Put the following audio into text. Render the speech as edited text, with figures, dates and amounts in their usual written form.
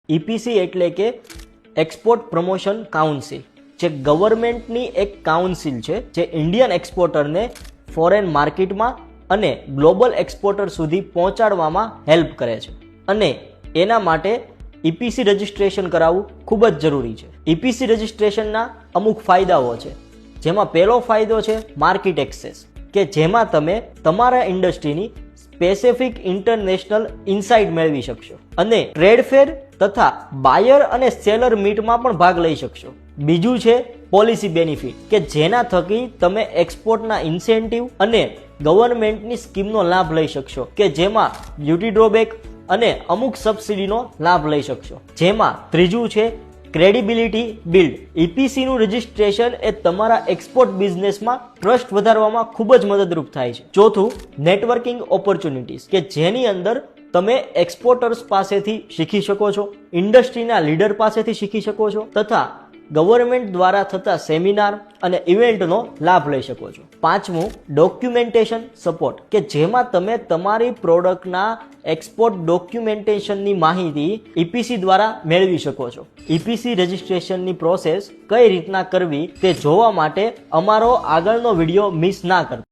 EPC એટલે કે export promotion council, જે ગવર્મેન્ટની એક કાઉન્સિલ છે જે ઇન્ડિયન એક્સપોર્ટરને ફોરેન માર્કેટમાં અને ગ્લોબલ એક્સપોર્ટર સુધી પહોંચાડવામાં હેલ્પ કરે છે. અને એના માટે ઈપીસી રજિસ્ટ્રેશન કરાવવું ખૂબ જ જરૂરી છે. ઈપીસી રજિસ્ટ્રેશનના અમુક ફાયદાઓ છે, જેમાં પહેલો ફાયદો છે માર્કેટ એક્સેસ, કે જેમાં તમે તમારા ઇન્ડસ્ટ્રીની સ્પેસિફિક ઇન્ટરનેશનલ ઇનસાઇટ મેળવી શકશો અને ટ્રેડ ફેર તથા બાયર અને સેલર મીટમાં પણ ભાગ લઈ શકશો. બીજું છે પોલિસી બેનિફિટ, કે જેના થકી તમે એક્સપોર્ટના ઇન્સેન્ટિવ અને ગવર્મેન્ટની સ્કીમનો લાભ લઈ શકશો, કે જેમાં ડ્યુટી ડ્રોબેક અને અમુક સબસિડીનો લાભ લઈ શકશો. જેમાં ત્રીજું છે ક્રેડિબિલિટી બિલ્ડ. ઈપીસીનું રજિસ્ટ્રેશન એ તમારા એક્સપોર્ટ બિઝનેસમાં ટ્રસ્ટ વધારવામાં ખૂબ જ મદદરૂપ થાય છે. ચોથું નેટવર્કિંગ ઓપોર્ચ્યુનિટીઝ, કે જેની અંદર તમે એક્સપોર્ટર્સ પાસેથી શીખી શકો છો, ઇન્ડસ્ટ્રીના લીડર પાસેથી શીખી શકો છો તથા ગવર્મેન્ટ દ્વારા થતા સેમિનાર અને ઇવેન્ટનો લાભ લઈ શકો છો. પાંચમું ડોક્યુમેન્ટેશન સપોર્ટ, કે જેમાં તમે તમારી પ્રોડક્ટના એક્સપોર્ટ ડોક્યુમેન્ટેશનની માહિતી ઈપીસી દ્વારા મેળવી શકો છો. ઈપીસી રજિસ્ટ્રેશનની પ્રોસેસ કઈ રીતના કરવી તે જોવા માટે અમારો આગળનો વિડીયો મિસ ના કરતા.